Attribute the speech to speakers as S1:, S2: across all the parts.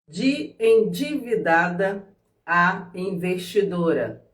S1: De endividada a investidora.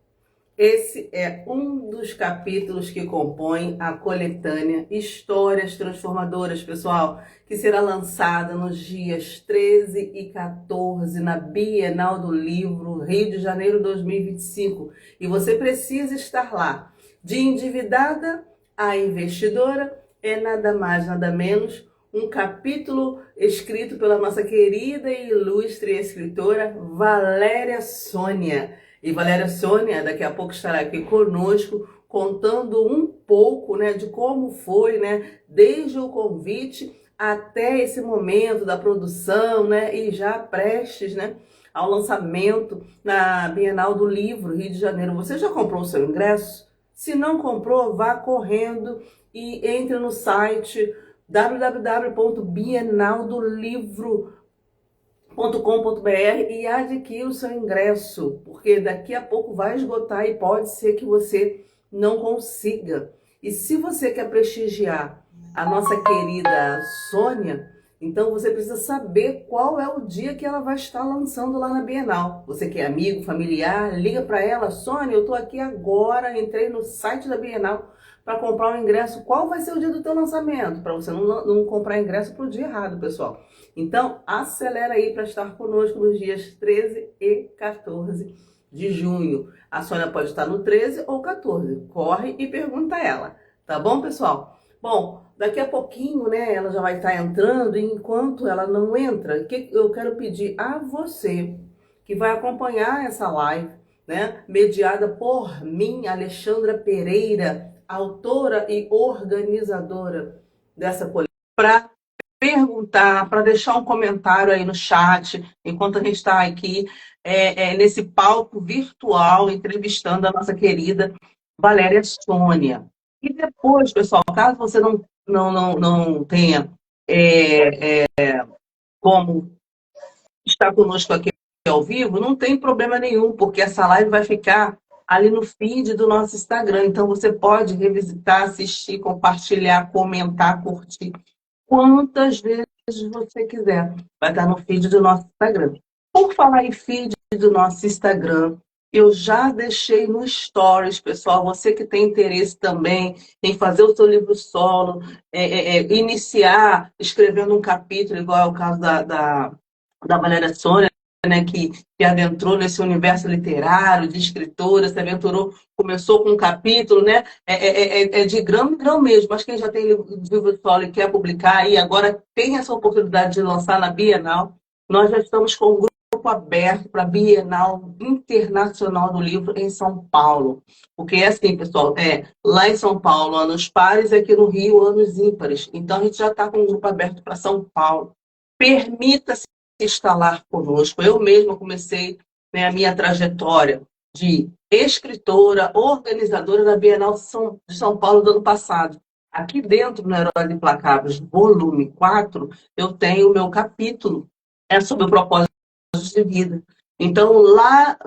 S1: Esse é um dos capítulos que compõem a coletânea Histórias Transformadoras, pessoal, que será lançada nos dias 13 e 14 na Bienal do Livro, Rio de Janeiro 2025. E você precisa estar lá. De endividada a investidora é nada mais, nada menos um capítulo escrito pela nossa querida e ilustre escritora Valéria Sônia. E Valéria Sônia daqui a pouco estará aqui conosco contando um pouco, né, de como foi, né, desde o convite até esse momento da produção, né, e já prestes, né, ao lançamento na Bienal do Livro, Rio de Janeiro. Você já comprou o seu ingresso? Se não comprou, vá correndo e entre no site www.bienaldolivro.com.br e adquira o seu ingresso, porque daqui a pouco vai esgotar e pode ser que você não consiga. E se você quer prestigiar a nossa querida Sônia, então você precisa saber qual é o dia que ela vai estar lançando lá na Bienal. Você que é amigo, familiar, liga para ela: Sônia, eu estou aqui agora, entrei no site da Bienal para comprar o ingresso. Qual vai ser o dia do teu lançamento? Para você não comprar ingresso para o dia errado, pessoal. Então, acelera aí para estar conosco nos dias 13 e 14 de junho. A Sônia pode estar no 13 ou 14. Corre e pergunta a ela. Tá bom, pessoal? Bom, daqui a pouquinho, né, ela já vai estar entrando, e enquanto ela não entra, que eu quero pedir a você que vai acompanhar essa live, né, mediada por mim, Alexandra Pereira, autora e organizadora dessa coleção, para perguntar, para deixar um comentário aí no chat, enquanto a gente está aqui nesse palco virtual, entrevistando a nossa querida Valéria Sônia. E depois, pessoal, caso você não tenha como estar conosco aqui ao vivo, não tem problema nenhum, porque essa live vai ficar ali no feed do nosso Instagram. Então, você pode revisitar, assistir, compartilhar, comentar, curtir quantas vezes você quiser. Vai estar no feed do nosso Instagram. Por falar em feed do nosso Instagram, eu já deixei no Stories, pessoal. Você que tem interesse também em fazer o seu livro solo, iniciar escrevendo um capítulo, igual é o caso da Valéria Sônia, né, que adentrou nesse universo literário, de escritora, se aventurou, começou com um capítulo, né? É de grão em grão mesmo. Mas quem já tem livro solo e quer publicar, e agora tem essa oportunidade de lançar na Bienal, nós já estamos com um grupo aberto para a Bienal Internacional do Livro em São Paulo. Porque é assim, pessoal, lá em São Paulo, anos pares, aqui no Rio, anos ímpares. Então, a gente já está com um grupo aberto para São Paulo. Permita-se instalar conosco. Eu mesma comecei, né, a minha trajetória de escritora, organizadora da Bienal de São Paulo do ano passado. Aqui dentro, no Heróis Implacáveis, volume 4, eu tenho o meu capítulo, sobre o propósito de vida. Então,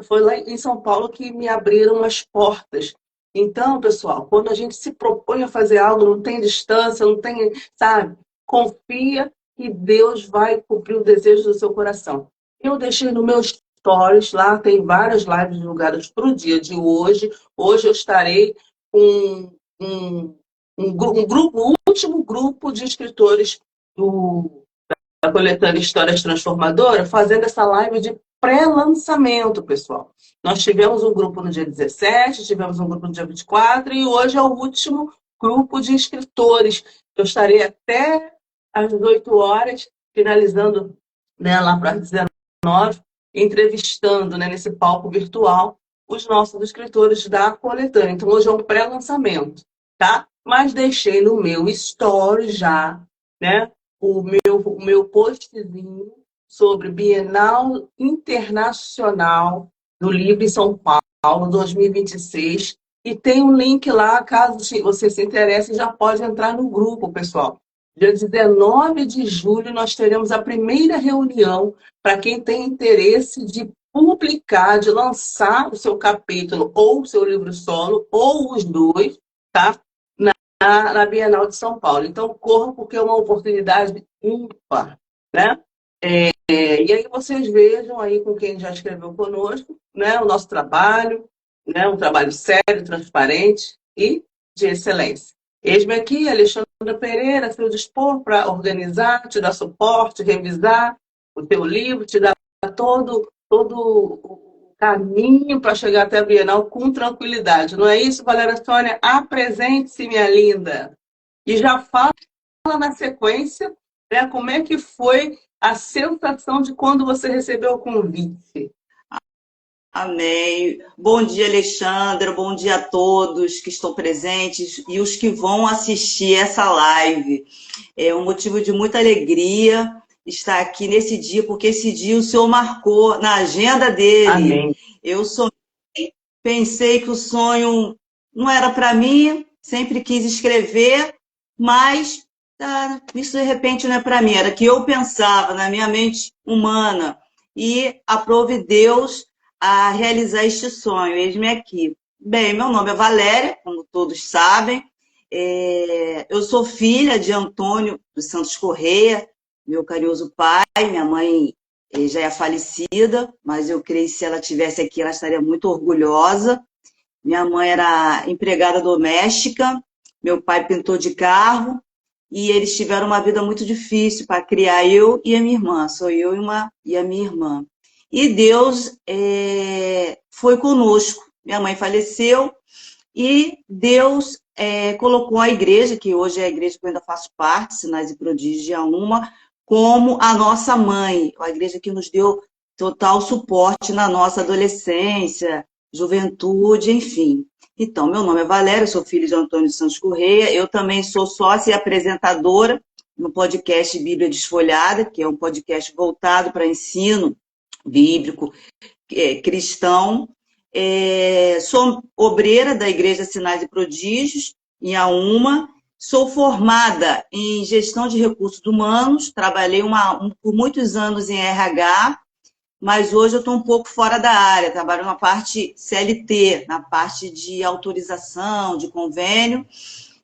S1: foi lá em São Paulo que me abriram as portas. Então, pessoal, quando a gente se propõe a fazer algo, não tem distância, não tem, sabe? Confia que Deus vai cumprir o desejo do seu coração. Eu deixei no meu stories, lá tem várias lives divulgadas para o dia de hoje. Hoje eu estarei com um grupo, o último grupo de escritores da coletânea Histórias Transformadoras, fazendo essa live de pré-lançamento, pessoal. Nós tivemos um grupo no dia 17, tivemos um grupo no dia 24, e hoje é o último grupo de escritores. Eu estarei até às 18 horas, finalizando, né, lá para as 19, entrevistando, né, nesse palco virtual os nossos escritores da coletânea. Então, hoje é um pré-lançamento, tá? Mas deixei no meu story já, né, o meu postzinho sobre Bienal Internacional do Livro em São Paulo 2026. E tem um link lá, caso você se interesse, já pode entrar no grupo, pessoal. Dia 19 de julho, nós teremos a primeira reunião para quem tem interesse de publicar, de lançar o seu capítulo, ou o seu livro solo, ou os dois, tá? Na Bienal de São Paulo. Então, corra, porque é uma oportunidade ímpar, né? E aí vocês vejam aí com quem já escreveu conosco, né, o nosso trabalho, né, um trabalho sério, transparente e de excelência. Eis-me aqui, Alexandra Pereira, a seu dispor para organizar, te dar suporte, revisar o teu livro, te dar todo o caminho para chegar até a Bienal com tranquilidade. Não é isso, Valéria Sônia? Apresente-se, minha linda. E já fala na sequência, né, como é que foi a sensação de quando você recebeu o convite.
S2: Amém. Bom dia, Alexandra. Bom dia a todos que estão presentes e os que vão assistir essa live. É um motivo de muita alegria estar aqui nesse dia, porque esse dia o Senhor marcou na agenda dele.
S1: Amém.
S2: Eu pensei que o sonho não era para mim, sempre quis escrever, mas isso de repente não é para mim, era que eu pensava na minha mente humana e aprove Deus a realizar este sonho. Eis-me aqui. Bem, meu nome é Valéria, como todos sabem. Eu sou filha de Antônio dos Santos Correia, meu carinhoso pai. Minha mãe já é falecida, mas eu creio que se ela estivesse aqui, ela estaria muito orgulhosa. Minha mãe era empregada doméstica, meu pai pintor de carro, e eles tiveram uma vida muito difícil para criar eu e a minha irmã. Sou eu e a minha irmã. E Deus foi conosco. Minha mãe faleceu e Deus colocou a igreja, que hoje é a igreja que eu ainda faço parte, Sinais e Prodígios de Auma, como a nossa mãe, a igreja que nos deu total suporte na nossa adolescência, juventude, enfim. Então, meu nome é Valéria, sou filha de Antônio Santos Correia, eu também sou sócia e apresentadora no podcast Bíblia Desfolhada, que é um podcast voltado para ensino bíblico, cristão. Sou obreira da Igreja Sinais e Prodígios, em Auma. Sou formada em gestão de recursos humanos, trabalhei por muitos anos em RH, mas hoje eu estou um pouco fora da área, trabalho na parte CLT, na parte de autorização, de convênio,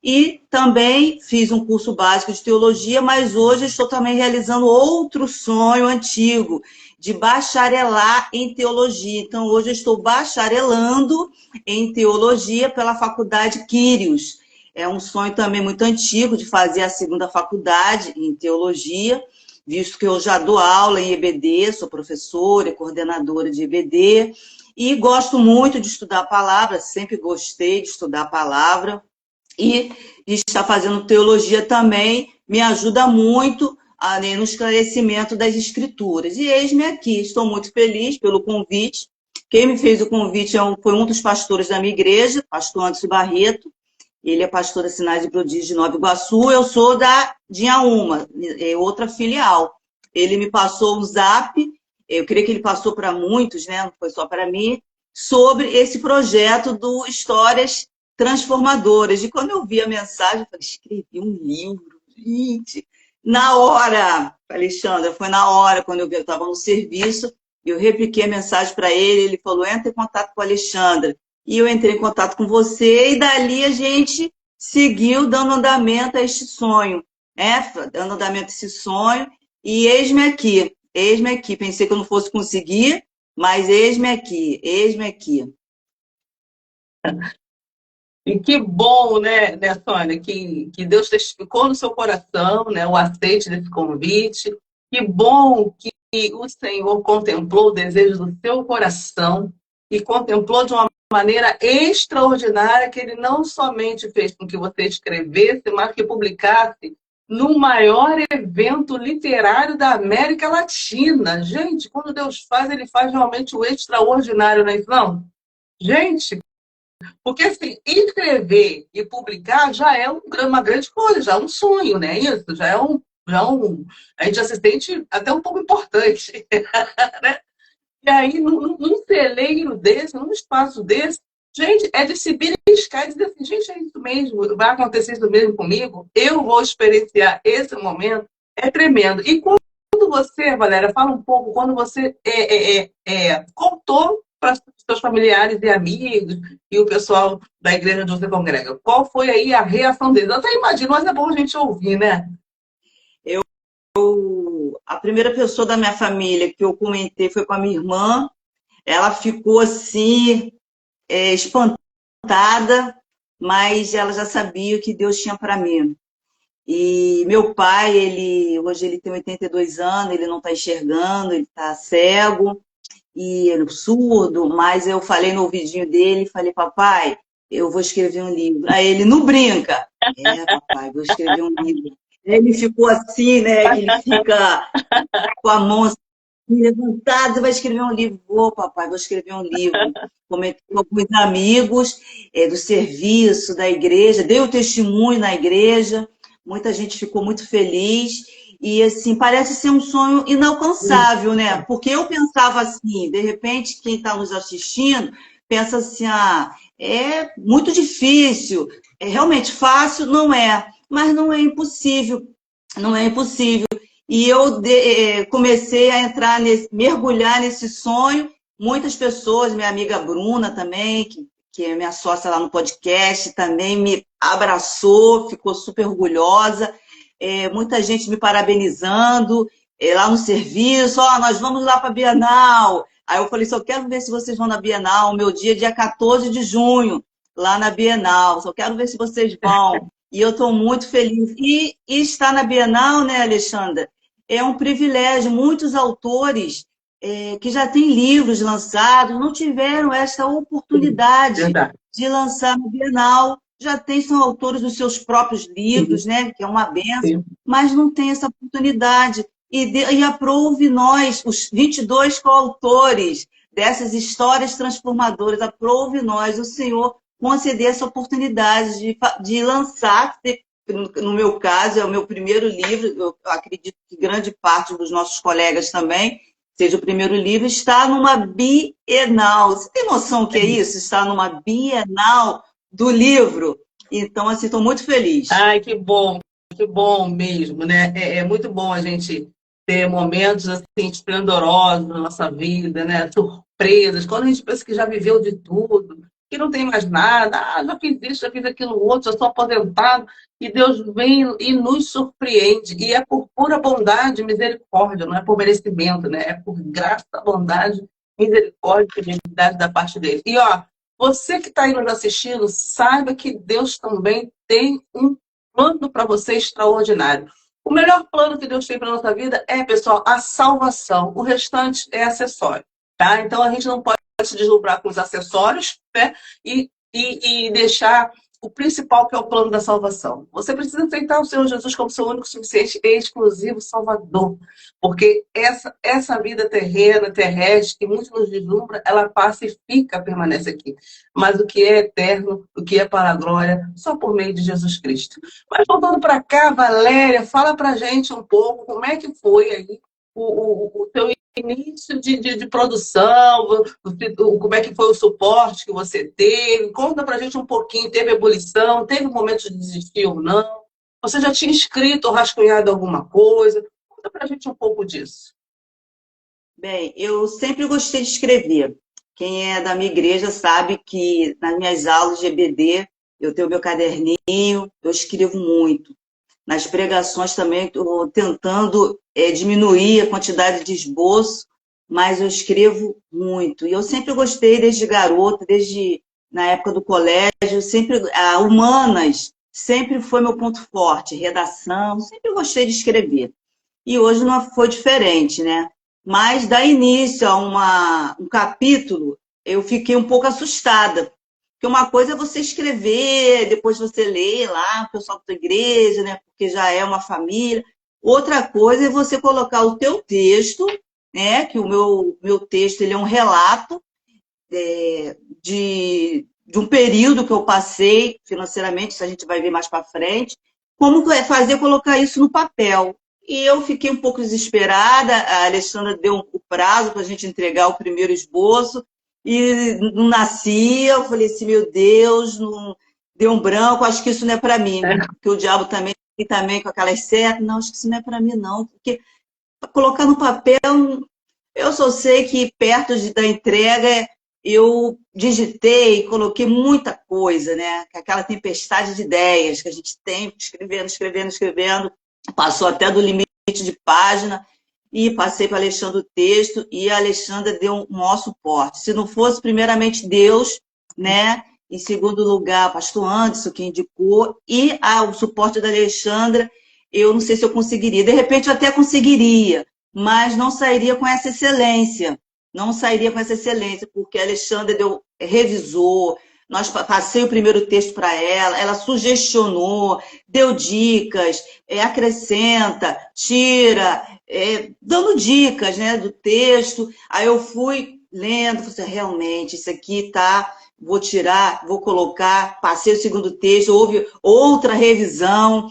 S2: e também fiz um curso básico de teologia, mas hoje estou também realizando outro sonho antigo, de bacharelar em teologia. Então, hoje eu estou bacharelando em teologia pela Faculdade Quírios. É um sonho também muito antigo de fazer a segunda faculdade em teologia, visto que eu já dou aula em EBD, sou professora e coordenadora de EBD, e gosto muito de estudar a palavra, sempre gostei de estudar a palavra, e estar fazendo teologia também me ajuda muito no esclarecimento das escrituras. E eis-me aqui, estou muito feliz pelo convite. Quem me fez o convite foi um dos pastores da minha igreja, pastor Anderson Barreto. Ele é pastor da Sinais e Prodígios de Nova Iguaçu. Eu sou de Auma, outra filial. Ele me passou um zap, eu creio que ele passou para muitos, né? Não foi só para mim, sobre esse projeto do Histórias Transformadoras. E quando eu vi a mensagem, eu falei, escrevi um livro, gente. Na hora, Alexandra, foi na hora, quando eu estava no serviço, eu repliquei a mensagem para ele, ele falou, entra em contato com a Alexandra. E eu entrei em contato com você, e dali a gente seguiu dando andamento a este sonho, né? Dando andamento a esse sonho, e eis-me aqui, eis-me aqui. Pensei que eu não fosse conseguir, mas eis-me aqui, eis-me aqui.
S1: E que bom, né, Sônia, que Deus testificou no seu coração, né, o aceite desse convite. Que bom que o Senhor contemplou o desejo do seu coração e contemplou de uma maneira extraordinária que Ele não somente fez com que você escrevesse, mas que publicasse no maior evento literário da América Latina. Gente, quando Deus faz, Ele faz realmente o extraordinário, não é isso, não? Gente, porque, assim, escrever e publicar já é uma grande coisa, já é um sonho, né? Isso, a gente já se sente até um pouco importante, né? E aí, num celeiro desse, num espaço desse, gente, é de se beliscar e dizer assim, gente, é isso mesmo, vai acontecer isso mesmo comigo, eu vou experienciar esse momento, é tremendo. E quando você, Valéria, fala um pouco, quando você contou para os seus familiares e amigos e o pessoal da igreja onde você congrega, qual foi aí a reação deles? Eu até imagino, mas é bom a gente ouvir, né?
S2: a primeira pessoa da minha família que eu comentei foi com a minha irmã. Ela ficou assim, espantada, mas ela já sabia o que Deus tinha para mim. E meu pai, hoje ele tem 82 anos, ele não está enxergando, ele está cego e surdo, mas eu falei no ouvidinho dele, falei, papai, eu vou escrever um livro. Aí ele, não brinca. Papai, vou escrever um livro. Ele ficou assim, né, que ele fica com a mão assim, levantado, vai escrever um livro. Vou, papai, vou escrever um livro. Comentei com alguns amigos do serviço, da igreja, dei o testemunho na igreja, muita gente ficou muito feliz. E, assim, parece ser um sonho inalcançável, né? Porque eu pensava assim, de repente, quem está nos assistindo pensa assim, é muito difícil, é realmente fácil, não é, mas não é impossível, não é impossível. E eu comecei a mergulhar nesse sonho. Muitas pessoas, minha amiga Bruna também, que é minha sócia lá no podcast, também me abraçou, ficou super orgulhosa. Muita gente me parabenizando lá no serviço. Nós vamos lá para a Bienal. Aí eu falei, só quero ver se vocês vão na Bienal. O meu dia é 14 de junho, lá na Bienal. Só quero ver se vocês vão. E eu estou muito feliz. E estar na Bienal, né, Alexandra, é um privilégio. Muitos autores que já têm livros lançados não tiveram essa oportunidade de lançar no Bienal. Já são autores dos seus próprios livros, né, que é uma benção, mas não tem essa oportunidade. E aprove nós, os 22 coautores dessas histórias transformadoras, aprove nós, o Senhor, conceder essa oportunidade de lançar. No meu caso, é o meu primeiro livro, eu acredito que grande parte dos nossos colegas também, seja o primeiro livro, está numa Bienal. Você tem noção do que é isso? Está numa Bienal do livro. Então, assim, estou muito feliz.
S1: Ai, que bom mesmo, né? É muito bom a gente ter momentos assim, esplendorosos na nossa vida, né? Surpresas, quando a gente pensa que já viveu de tudo, que não tem mais nada, já fiz isso, já fiz aquilo outro, já sou aposentado, e Deus vem e nos surpreende, e é por pura bondade e misericórdia, não é por merecimento, né? É por graça, bondade, misericórdia e fidelidade da parte dele. E, você que está aí nos assistindo, saiba que Deus também tem um plano para você extraordinário. O melhor plano que Deus tem para a nossa vida é, pessoal, a salvação. O restante é acessório, tá? Então, a gente não pode se deslumbrar com os acessórios, né? E deixar o principal, que é o plano da salvação. Você precisa aceitar o Senhor Jesus como seu único, suficiente e exclusivo Salvador. Porque essa vida terrena, terrestre, que muito nos deslumbra, ela passa e fica, permanece aqui. Mas o que é eterno, o que é para a glória, só por meio de Jesus Cristo. Mas voltando para cá, Valéria, fala para a gente um pouco como é que foi aí o teu início de produção, como é que foi o suporte que você teve. Conta pra gente um pouquinho, teve ebulição, teve momentos de desistir ou não? Você já tinha escrito ou rascunhado alguma coisa? Conta pra gente um pouco disso.
S2: Bem, eu sempre gostei de escrever. Quem é da minha igreja sabe que nas minhas aulas de EBD, eu tenho meu caderninho, eu escrevo muito. Nas pregações também estou tentando diminuir a quantidade de esboço, mas eu escrevo muito. E eu sempre gostei, desde garota, desde na época do colégio, sempre humanas sempre foi meu ponto forte, redação, sempre gostei de escrever. E hoje não foi diferente, né? Mas dar início a um capítulo, eu fiquei um pouco assustada. Porque uma coisa é você escrever, depois você lê lá, o pessoal da tua igreja, né? Porque já é uma família. Outra coisa é você colocar o teu texto, né? Que o meu texto ele é um relato de um período que eu passei financeiramente, isso a gente vai ver mais para frente. Como fazer colocar isso no papel? E eu fiquei um pouco desesperada, a Alexandra deu o prazo para a gente entregar o primeiro esboço, e não nascia, eu falei assim, meu Deus, não, deu um branco, acho que isso não é para mim, porque o diabo também com aquelas setas, não, acho que isso não é para mim não, porque colocar no papel, eu só sei que perto da entrega eu digitei, coloquei muita coisa, né? Aquela tempestade de ideias que a gente tem, escrevendo, passou até do limite de página, e passei para a Alexandra o texto, e a Alexandra deu um maior suporte. Se não fosse, primeiramente, Deus, né? Em segundo lugar, o pastor Anderson, que indicou, e o suporte da Alexandra, eu não sei se eu conseguiria. De repente, eu até conseguiria, mas não sairia com essa excelência. Não sairia com essa excelência, porque a Alexandra revisou, passei o primeiro texto para ela, ela sugestionou, deu dicas, acrescenta, tira, dando dicas, né, do texto. Aí eu fui lendo, falei assim, realmente, isso aqui tá, vou tirar, vou colocar, passei o segundo texto, houve outra revisão,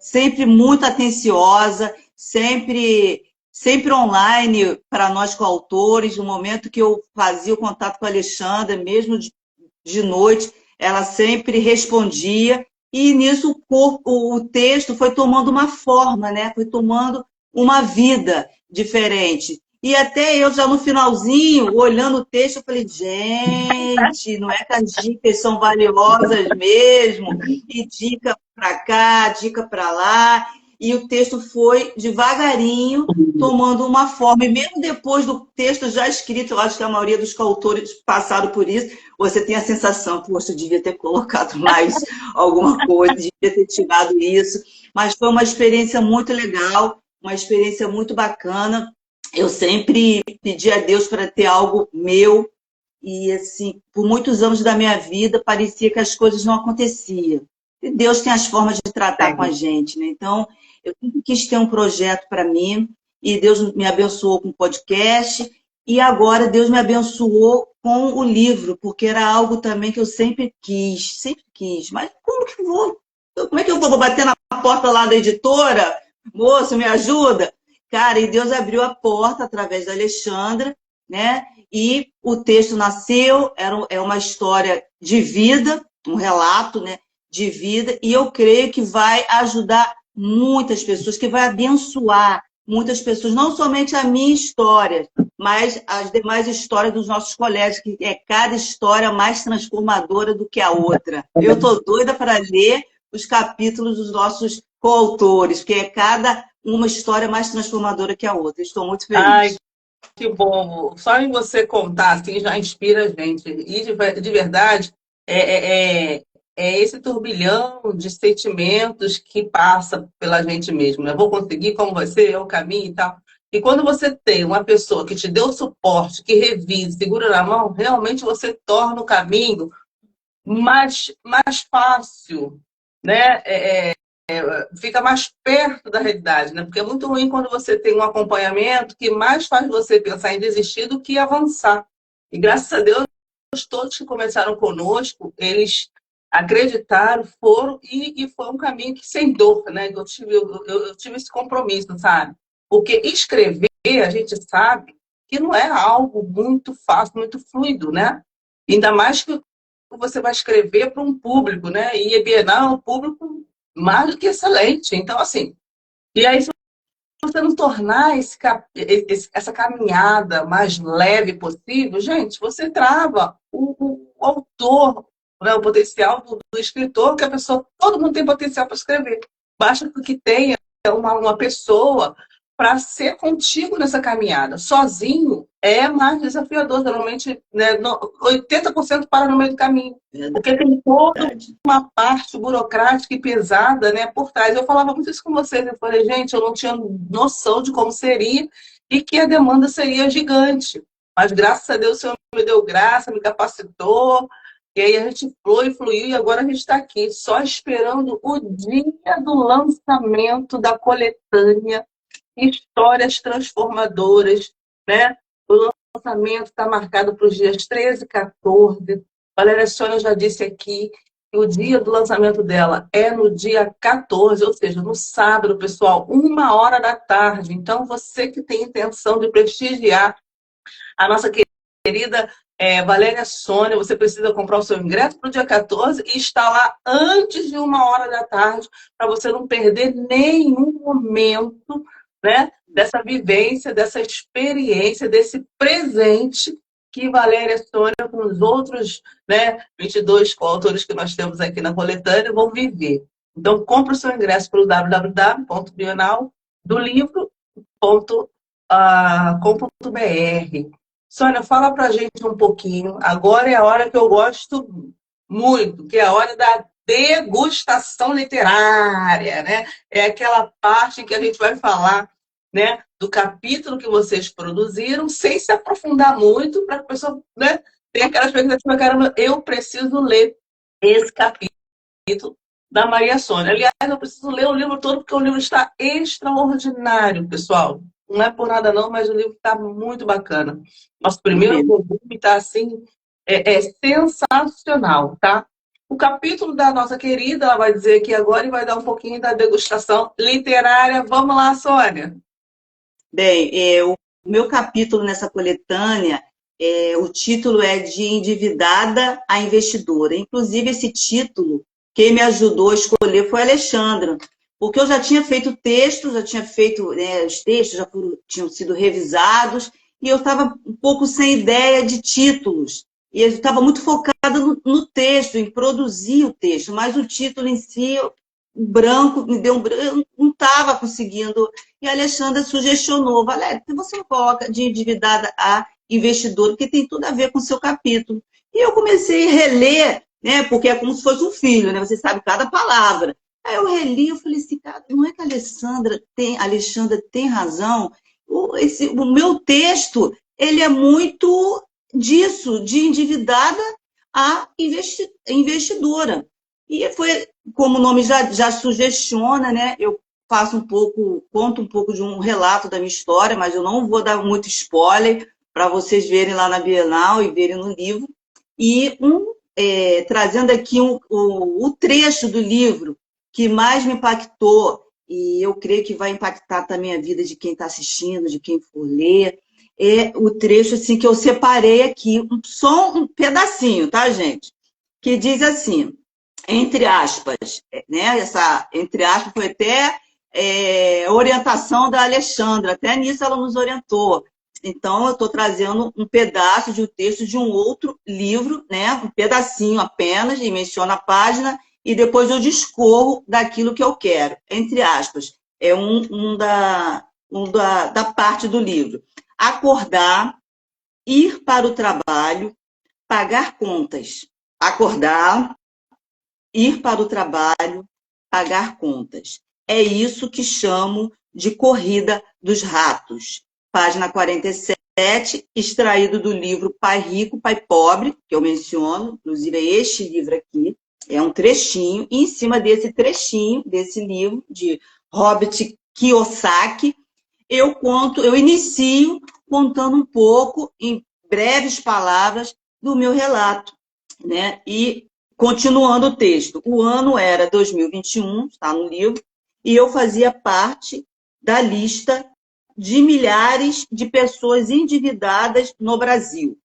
S2: sempre muito atenciosa, sempre online para nós coautores. No momento que eu fazia o contato com a Alexandra, mesmo de noite, ela sempre respondia, e nisso o texto foi tomando uma forma, né? Foi tomando uma vida diferente. E até eu, já no finalzinho, olhando o texto, eu falei, gente, não é que as dicas são valiosas mesmo? E dica para cá, dica para lá. E o texto foi devagarinho tomando uma forma. E mesmo depois do texto já escrito, eu acho que a maioria dos coautores passaram por isso, você tem a sensação, poxa, eu devia ter colocado mais alguma coisa, devia ter tirado isso. Mas foi uma experiência muito legal, uma experiência muito bacana. Eu sempre pedi a Deus para ter algo meu, e assim, por muitos anos da minha vida, parecia que as coisas não aconteciam. E Deus tem as formas de tratar com a gente, né? Então, eu sempre quis ter um projeto para mim, e Deus me abençoou com o podcast, e agora Deus me abençoou com o livro, porque era algo também que eu sempre quis. Mas como é que eu vou bater na porta lá da editora? Moço, me ajuda? Cara, e Deus abriu a porta através da Alexandra, né? E o texto nasceu, é uma história de vida, um relato, né, de vida, e eu creio que vai ajudar muitas pessoas, que vai abençoar muitas pessoas, não somente a minha história, mas as demais histórias dos nossos colegas, que é cada história mais transformadora do que a outra. Eu estou doida para ler os capítulos dos nossos coautores, porque é cada uma história mais transformadora que a outra. Estou muito feliz.
S1: Ai, que bom. Só em você contar, assim, já inspira a gente. E de verdade, é esse turbilhão de sentimentos que passa pela gente mesmo, né? Vou conseguir como você, é o caminho e tal. E quando você tem uma pessoa que te deu suporte, que revisa, segura na mão, realmente você torna o caminho mais fácil, né? Fica mais perto da realidade, né? Porque é muito ruim quando você tem um acompanhamento que mais faz você pensar em desistir do que avançar. E graças a Deus, todos que começaram conosco, eles acreditaram, foram, e foi um caminho que sem dor, né? Eu tive esse compromisso, sabe? Porque escrever, a gente sabe que não é algo muito fácil, muito fluido, né? Ainda mais que você vai escrever para um público, né? E a Bienal é um público mais do que excelente. Então, assim, e aí se você não tornar essa caminhada mais leve possível, gente, você trava o autor, né, o potencial do escritor, que a pessoa, todo mundo tem potencial para escrever. Basta que tenha uma pessoa para ser contigo nessa caminhada. Sozinho é mais desafiador, normalmente, né, 80% para no meio do caminho. Porque tem toda uma parte burocrática e pesada, né, por trás. Eu falava muito isso com vocês. Eu falei, gente, eu não tinha noção de como seria e que a demanda seria gigante. Mas graças a Deus o Senhor me deu graça, me capacitou. E aí a gente fluiu e agora a gente está aqui, só esperando o dia do lançamento da coletânea Histórias Transformadoras, né? O lançamento está marcado para os dias 13 e 14. Valéria Sônia já disse aqui que o dia do lançamento dela é no dia 14, ou seja, no sábado, pessoal, 1h da tarde. Então, você que tem intenção de prestigiar a nossa querida Valéria Sônia, você precisa comprar o seu ingresso para o dia 14 e estar lá antes de 1h da tarde, para você não perder nenhum momento, né, dessa vivência, dessa experiência, desse presente que Valéria Sônia, com os outros, né, 22 coautores que nós temos aqui na coletânea, vão viver. Então, compre o seu ingresso pelo www.bienaldolivro Sônia, fala pra gente um pouquinho. Agora é a hora que eu gosto muito, que é a hora da degustação literária, né? É aquela parte que a gente vai falar, né, do capítulo que vocês produziram, sem se aprofundar muito, para que a pessoa, né, tenha aquela expectativa, caramba, eu preciso ler esse capítulo da Maria Sônia. Aliás, eu preciso ler o livro todo, porque o livro está extraordinário, pessoal. Não é por nada não, mas o livro está muito bacana. Nosso primeiro volume está assim, é sensacional, tá? O capítulo da nossa querida, ela vai dizer aqui agora e vai dar um pouquinho da degustação literária. Vamos lá, Sônia.
S2: Bem, o meu capítulo nessa coletânea, o título é De Endividada a Investidora. Inclusive, esse título, quem me ajudou a escolher foi a Alexandra, porque eu já tinha feito textos, já tinha feito, né, os textos tinham sido revisados, e eu estava um pouco sem ideia de títulos. E eu estava muito focada no texto, em produzir o texto, mas o título em si, branco, me deu um branco, eu não estava conseguindo. E a Alexandra sugestionou, Valéria, por que você não coloca de endividada a investidor, porque tem tudo a ver com o seu capítulo. E eu comecei a reler, né, porque é como se fosse um filho, né, você sabe cada palavra. Aí eu reli, eu falei assim, cara, não é que a Alexandra tem razão? O meu texto, ele é muito disso, de endividada a investidora. E foi, como o nome já sugestiona, né, eu conto um pouco de um relato da minha história, mas eu não vou dar muito spoiler para vocês verem lá na Bienal e verem no livro. E trazendo aqui o trecho do livro que mais me impactou, e eu creio que vai impactar também a vida de quem está assistindo, de quem for ler, é o trecho assim, que eu separei aqui, só um pedacinho, tá, gente? Que diz assim, entre aspas, né? Essa, entre aspas, foi até orientação da Alexandra, até nisso ela nos orientou. Então, eu estou trazendo um pedaço de um texto de um outro livro, né? Um pedacinho apenas, e menciono a página, e depois eu discorro daquilo que eu quero. Entre aspas, é da parte do livro. Acordar, ir para o trabalho, pagar contas. Acordar, ir para o trabalho, pagar contas. É isso que chamo de corrida dos ratos. Página 47, extraído do livro Pai Rico, Pai Pobre, que eu menciono, inclusive é este livro aqui, é um trechinho, e em cima desse trechinho, desse livro, de Robert Kiyosaki, eu inicio contando um pouco, em breves palavras, do meu relato, né? E continuando o texto, o ano era 2021, está no livro, e eu fazia parte da lista de milhares de pessoas endividadas no Brasil.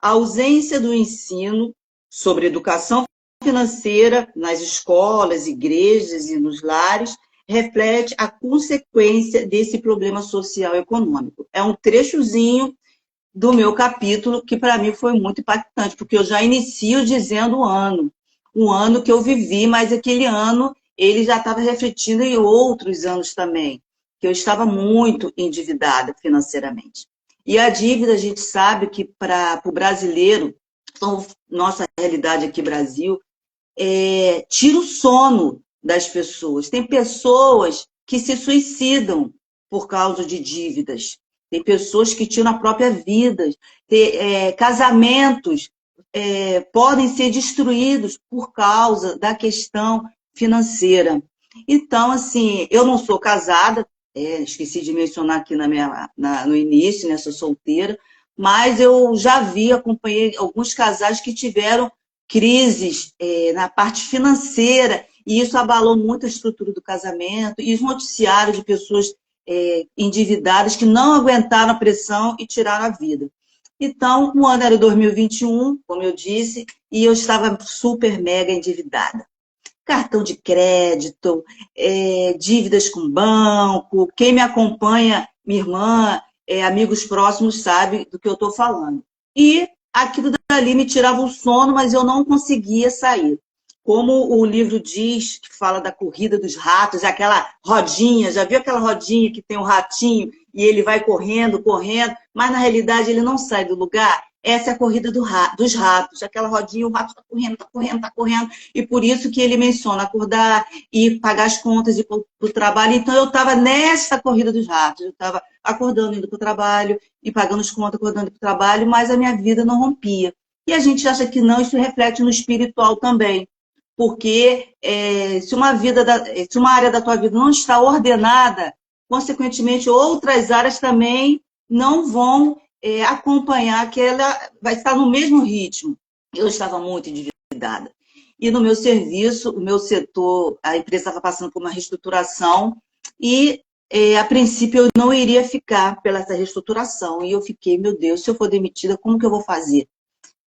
S2: A ausência do ensino sobre educação financeira nas escolas, igrejas e nos lares reflete a consequência desse problema social e econômico. É um trechozinho do meu capítulo que para mim foi muito impactante, porque eu já inicio dizendo um ano que eu vivi, mas aquele ano ele já estava refletindo em outros anos também, que eu estava muito endividada financeiramente. E a dívida, a gente sabe que para o brasileiro, então, nossa realidade aqui Brasil, tira o sono das pessoas. Tem pessoas que se suicidam por causa de dívidas. Tem pessoas que tiram a própria vida. Casamentos podem ser destruídos por causa da questão financeira. Então, assim, eu não sou casada, esqueci de mencionar aqui no início, né, sou solteira, mas eu já acompanhei alguns casais que tiveram crises na parte financeira, e isso abalou muito a estrutura do casamento, e os noticiários de pessoas endividadas que não aguentaram a pressão e tiraram a vida. Então, o ano era 2021, como eu disse, e eu estava super mega endividada. Cartão de crédito, dívidas com banco, quem me acompanha, minha irmã, amigos próximos, sabe do que eu estou falando. E aquilo dali me tirava o sono, mas eu não conseguia sair. como o livro diz, que fala da corrida dos ratos, aquela rodinha, já viu aquela rodinha que tem um ratinho e ele vai correndo, correndo, mas na realidade ele não sai do lugar? Essa é a corrida dos ratos, aquela rodinha, o rato está correndo, está correndo, está correndo, e por isso que ele menciona acordar e pagar as contas e ir para o trabalho. Então eu estava nessa corrida dos ratos, eu estava acordando, indo para o trabalho, e pagando as contas, acordando, indo para o trabalho, mas a minha vida não rompia. E a gente acha que não, isso reflete no espiritual também. Porque se uma área da tua vida não está ordenada, consequentemente outras áreas também não vão acompanhar, que ela vai estar no mesmo ritmo. Eu estava muito endividada. E no meu serviço, o meu setor, a empresa estava passando por uma reestruturação e, a princípio, eu não iria ficar pela essa reestruturação. E eu fiquei, meu Deus, se eu for demitida, como que eu vou fazer?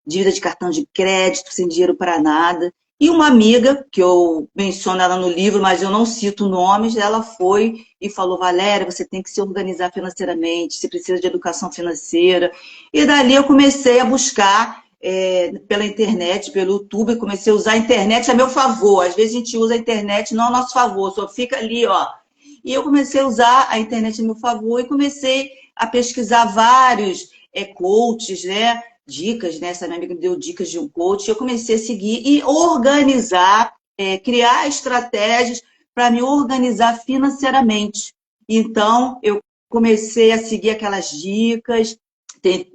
S2: Dívida de cartão de crédito, sem dinheiro para nada. E uma amiga, que eu menciono ela no livro, mas eu não cito nomes, ela foi e falou, Valéria, você tem que se organizar financeiramente, você precisa de educação financeira. E dali eu comecei a buscar pela internet, pelo YouTube, comecei a usar a internet a meu favor. Às vezes a gente usa a internet não a nosso favor, só fica ali, ó. E eu comecei a usar a internet a meu favor e comecei a pesquisar vários coaches, né? Dicas, né? Essa minha amiga me deu dicas de um coach, eu comecei a seguir e organizar, criar estratégias para me organizar financeiramente. Então, eu comecei a seguir aquelas dicas, dei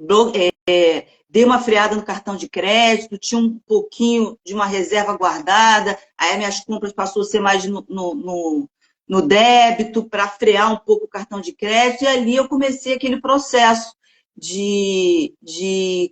S2: uma freada no cartão de crédito, tinha um pouquinho de uma reserva guardada, aí as minhas compras passou a ser mais no débito, para frear um pouco o cartão de crédito, e ali eu comecei aquele processo de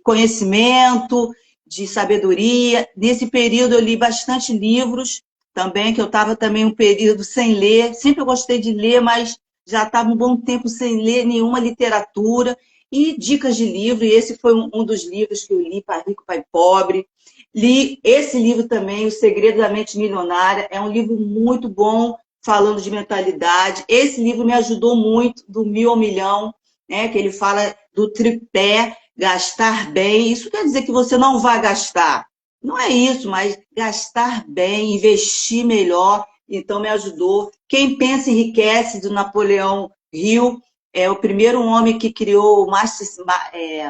S2: conhecimento, de sabedoria. Nesse período eu li bastante livros também, que eu estava também um período sem ler. Sempre eu gostei de ler, mas já estava um bom tempo sem ler nenhuma literatura. E dicas de livro, e esse foi um dos livros que eu li, Pai Rico, Pai Pobre. Li esse livro também, O Segredo da Mente Milionária. É um livro muito bom, falando de mentalidade. Esse livro me ajudou muito, do 1000 ao milhão, né, que ele fala do tripé, gastar bem. Isso quer dizer que você não vai gastar. Não é isso, mas gastar bem, investir melhor. Então, me ajudou. Quem Pensa Enriquece, do Napoleão Hill, é o primeiro homem que criou o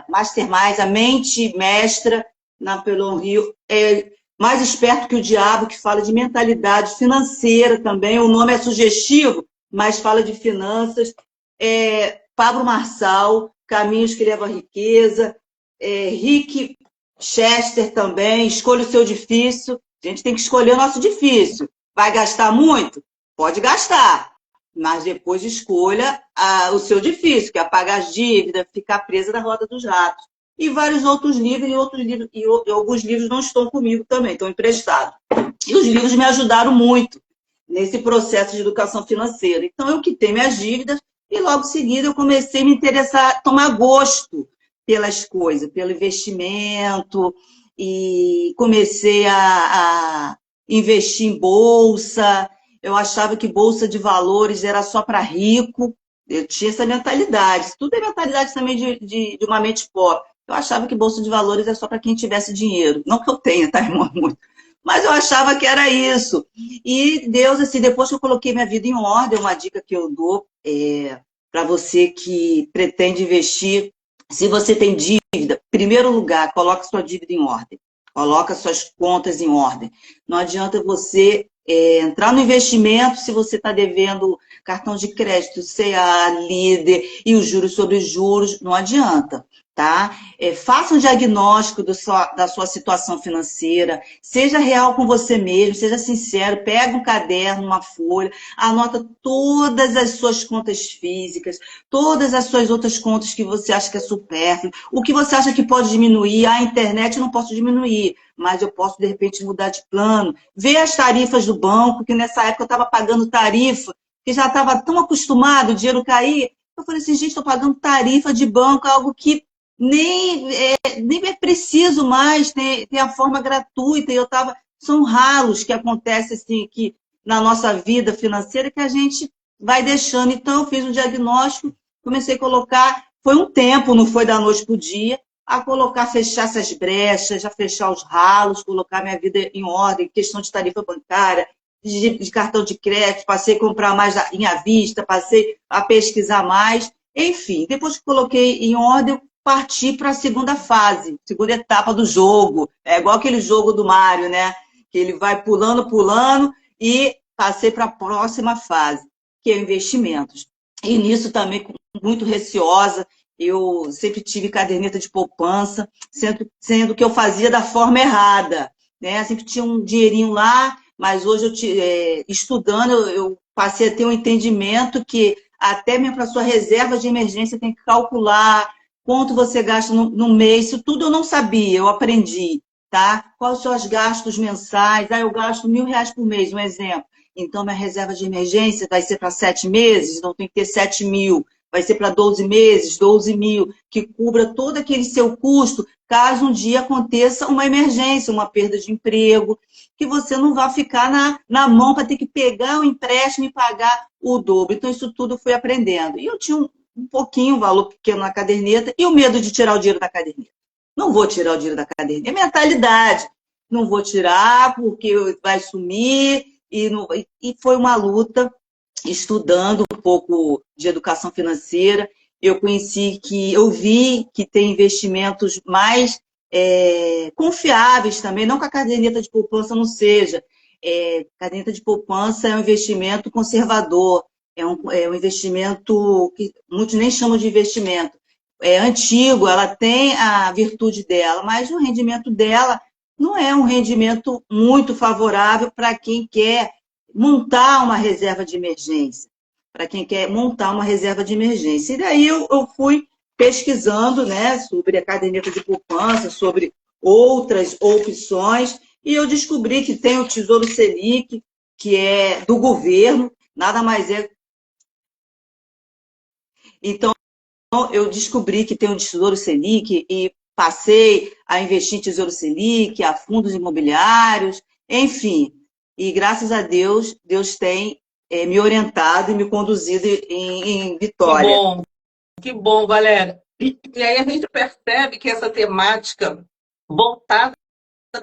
S2: Mastermind, a mente mestra. Napoleão Hill é mais esperto que o diabo, que fala de mentalidade financeira também. O nome é sugestivo, mas fala de finanças. Pablo Marçal, Caminhos que Levam à Riqueza, Rick Chester também, Escolha o Seu Difícil. A gente tem que escolher o nosso difícil. Vai gastar muito? Pode gastar, mas depois escolha o seu difícil, que é pagar as dívidas, ficar presa na roda dos ratos. E vários outros livros, e alguns livros não estão comigo também, estão emprestados. E os livros me ajudaram muito nesse processo de educação financeira. Então, eu quitei minhas dívidas, e logo em seguida eu comecei a me interessar, tomar gosto pelas coisas, pelo investimento, e comecei a investir em bolsa. Eu achava que bolsa de valores era só para rico, eu tinha essa mentalidade. Isso tudo é mentalidade também de uma mente pobre. Eu achava que bolsa de valores é só para quem tivesse dinheiro. Não que eu tenha, tá, irmão? Mas eu achava que era isso. E Deus, assim, depois que eu coloquei minha vida em ordem, uma dica que eu dou para você que pretende investir, se você tem dívida, em primeiro lugar, coloque sua dívida em ordem. Coloque suas contas em ordem. Não adianta você entrar no investimento se você está devendo cartão de crédito, CA, líder e os juros sobre os juros, não adianta. Tá? Faça um diagnóstico da sua situação financeira, seja real com você mesmo, seja sincero, pega um caderno, uma folha, anota todas as suas contas físicas, todas as suas outras contas que você acha que é supérfluo, o que você acha que pode diminuir. A internet eu não posso diminuir, mas eu posso, de repente, mudar de plano. Ver as tarifas do banco, que nessa época eu estava pagando tarifa, que já estava tão acostumado, o dinheiro cair. Eu falei assim, gente, estou pagando tarifa de banco, algo que nem é preciso mais ter a forma gratuita. São ralos que acontecem assim, que, na nossa vida financeira, que a gente vai deixando. Então, eu fiz um diagnóstico, comecei a colocar, foi um tempo, não foi da noite para o dia, a colocar, fechar essas brechas, a fechar os ralos, colocar minha vida em ordem, questão de tarifa bancária, de cartão de crédito, passei a comprar mais em à vista, passei a pesquisar mais, enfim, depois que coloquei em ordem, eu parti para a segunda fase, segunda etapa do jogo, é igual aquele jogo do Mário, né? Que ele vai pulando, pulando, e passei para a próxima fase, que é investimentos. E nisso também, muito receosa, eu sempre tive caderneta de poupança, sendo que eu fazia da forma errada, né? Sempre tinha um dinheirinho lá, mas hoje, estudando, eu passei a ter um entendimento que até mesmo para sua reserva de emergência tem que calcular quanto você gasta no mês. Isso tudo eu não sabia, eu aprendi, tá? Quais são os gastos mensais? Eu gasto R$ 1.000 por mês, um exemplo. Então, minha reserva de emergência vai ser para 7 meses, então tem que ter 7 mil. Vai ser para 12 meses, 12 mil, que cubra todo aquele seu custo, caso um dia aconteça uma emergência, uma perda de emprego, que você não vai ficar na mão para ter que pegar o empréstimo e pagar o dobro. Então, isso tudo eu fui aprendendo. E eu tinha um pouquinho, um valor pequeno na caderneta, e o medo de tirar o dinheiro da caderneta. Não vou tirar o dinheiro da caderneta. É mentalidade. Não vou tirar porque vai sumir. E foi uma luta, estudando um pouco de educação financeira. Eu vi que tem investimentos mais confiáveis também, não que a caderneta de poupança não seja. Caderneta de poupança é um investimento conservador, é um investimento que muitos nem chamam de investimento. É antigo, ela tem a virtude dela, mas o rendimento dela não é um rendimento muito favorável para quem quer montar uma reserva de emergência. Para quem quer montar uma reserva de emergência. E daí eu fui pesquisando, né, sobre a caderneta de poupança, sobre outras opções, e eu descobri que tem o Tesouro Selic, que é do governo, nada mais é. Então, eu descobri que tem o Tesouro Selic e passei a investir em Tesouro Selic, a fundos imobiliários, enfim. E graças a Deus, Deus tem me orientado e me conduzido em vitória.
S1: Que bom, Valéria. E aí a gente percebe que essa temática voltada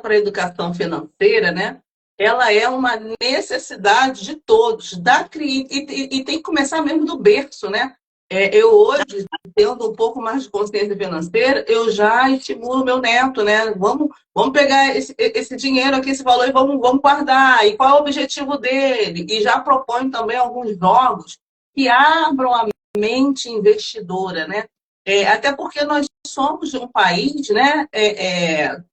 S1: para a educação financeira, né? Ela é uma necessidade de todos, e tem que começar mesmo do berço, né? Eu hoje, tendo um pouco mais de consciência financeira, eu já estimulo meu neto, né? Vamos pegar esse dinheiro aqui, esse valor, e vamos guardar. E qual é o objetivo dele? E já proponho também alguns jogos que abram a mente investidora, né? Até porque nós somos de um país, né,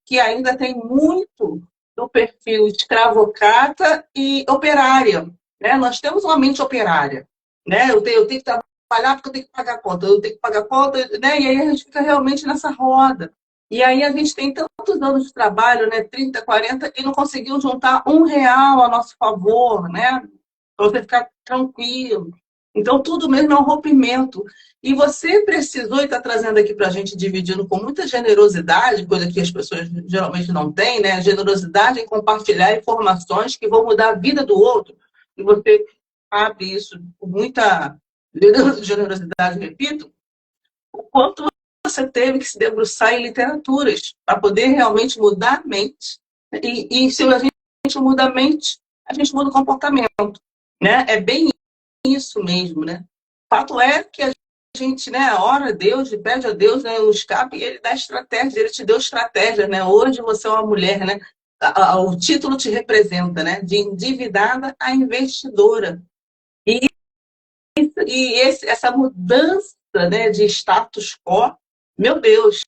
S1: que ainda tem muito do perfil escravocrata e operária, né? Nós temos uma mente operária, né? Eu tenho que trabalhar porque eu tenho que pagar conta, eu tenho que pagar conta, né? E aí a gente fica realmente nessa roda. E aí a gente tem tantos anos de trabalho, né, 30, 40, e não conseguiu juntar R$ 1 a nosso favor, né? Para você ficar tranquilo. Então, tudo mesmo é um rompimento. E você precisou e está trazendo aqui para a gente, dividindo com muita generosidade, coisa que as pessoas geralmente não têm, né? Generosidade em compartilhar informações que vão mudar a vida do outro. E você abre isso com muita generosidade, repito, o quanto você teve que se debruçar em literaturas para poder realmente mudar a mente. E se a gente muda a mente, a gente muda o comportamento, né? É bem isso mesmo, né? O fato é que a gente, né, ora a Deus e pede a Deus, né, o escape, e ele dá estratégia, ele te deu estratégia, né? Hoje você é uma mulher, né? O título te representa, né? De endividada a investidora. Essa mudança, né, de status quo, meu Deus,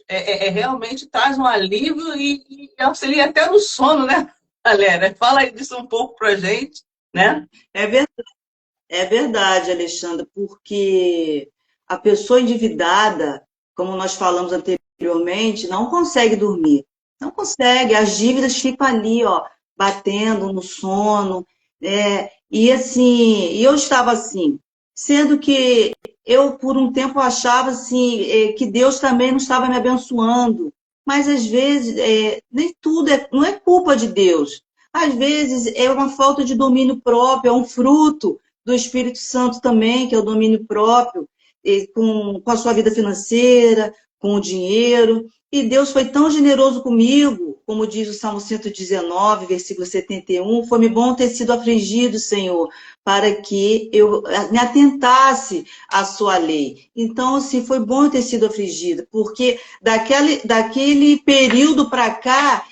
S1: realmente traz um alívio e auxilia até no sono, né, galera? Fala aí disso um pouco pra gente, né?
S2: É verdade, Alexandra, porque a pessoa endividada, como nós falamos anteriormente, não consegue dormir. Não consegue, as dívidas ficam ali, ó, batendo no sono. E assim, eu estava assim, sendo que eu, por um tempo, achava assim, que Deus também não estava me abençoando. Mas às vezes, nem tudo não é culpa de Deus. Às vezes é uma falta de domínio próprio, é um fruto do Espírito Santo também, que é o domínio próprio, com a sua vida financeira, com o dinheiro. E Deus foi tão generoso comigo, como diz o Salmo 119, versículo 71, foi-me bom ter sido afligido, Senhor, para que eu me atentasse à sua lei. Então, assim, foi bom ter sido afligido, porque daquele período para cá,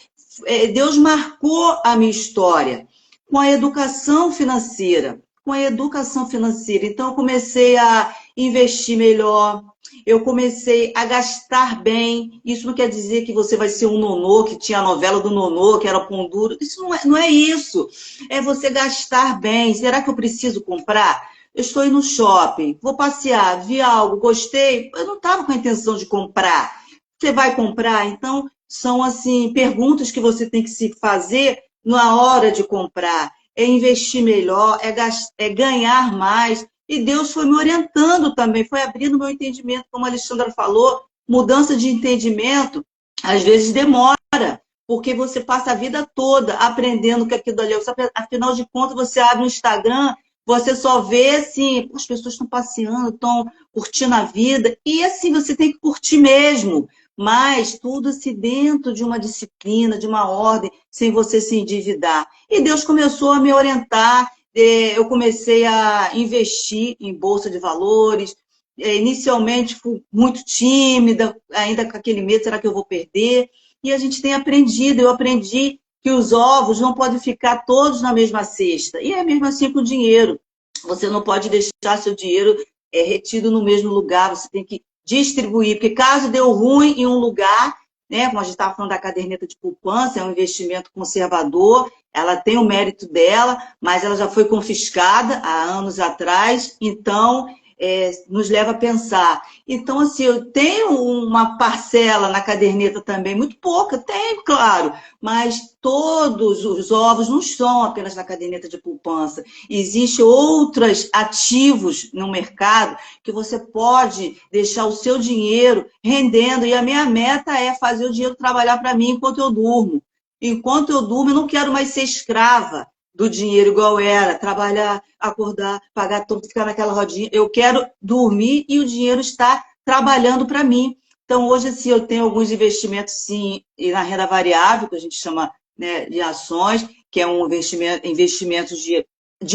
S2: Deus marcou a minha história com a educação financeira. Com a educação financeira. Então, eu comecei a investir melhor, eu comecei a gastar bem. Isso não quer dizer que você vai ser um nonô, que tinha a novela do nonô, que era pão duro. Isso não é isso. É você gastar bem. Será que eu preciso comprar? Eu estou indo no shopping, vou passear, vi algo, gostei. Eu não estava com a intenção de comprar. Você vai comprar? Então, são assim perguntas que você tem que se fazer na hora de comprar. É investir melhor, é ganhar mais. E Deus foi me orientando também, foi abrindo meu entendimento, como a Alexandra falou, mudança de entendimento, às vezes demora, porque você passa a vida toda aprendendo que aquilo ali, afinal de contas, você abre o Instagram, você só vê assim, as pessoas estão passeando, estão curtindo a vida, e assim, você tem que curtir mesmo, mas tudo se dentro de uma disciplina, de uma ordem, sem você se endividar. E Deus começou a me orientar, eu comecei a investir em bolsa de valores. Inicialmente fui muito tímida, ainda com aquele medo, será que eu vou perder? E a gente tem aprendido, eu aprendi que os ovos não podem ficar todos na mesma cesta. E é mesmo assim com o dinheiro. Você não pode deixar seu dinheiro retido no mesmo lugar, você tem que distribuir, porque caso deu ruim em um lugar, né, como a gente estava falando da caderneta de poupança, é um investimento conservador, ela tem o mérito dela, mas ela já foi confiscada há anos atrás, então nos leva a pensar. Então, assim, eu tenho uma parcela na caderneta também, muito pouca, tenho, claro, mas todos os ovos não estão apenas na caderneta de poupança. Existem outros ativos no mercado que você pode deixar o seu dinheiro rendendo, e a minha meta é fazer o dinheiro trabalhar para mim enquanto eu durmo. Enquanto eu durmo, eu não quero mais ser escrava do dinheiro igual era, trabalhar, acordar, pagar tudo, ficar naquela rodinha. Eu quero dormir e o dinheiro está trabalhando para mim. Então, hoje, assim, eu tenho alguns investimentos, sim, e na renda variável, que a gente chama, né, de ações, que é um investimento de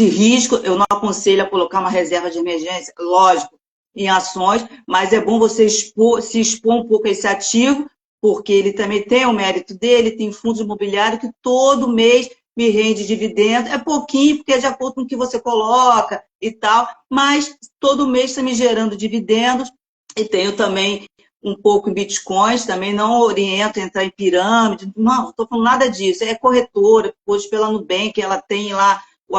S2: risco. Eu não aconselho a colocar uma reserva de emergência, lógico, em ações, mas é bom você se expor um pouco a esse ativo, porque ele também tem o mérito dele, tem fundos imobiliários que todo mês me rende dividendo, é pouquinho, porque é de acordo com o que você coloca e tal, mas todo mês está me gerando dividendos, e tenho também um pouco em bitcoins, também não oriento a entrar em pirâmide, não estou falando nada disso, é corretora, hoje pela Nubank, ela tem lá o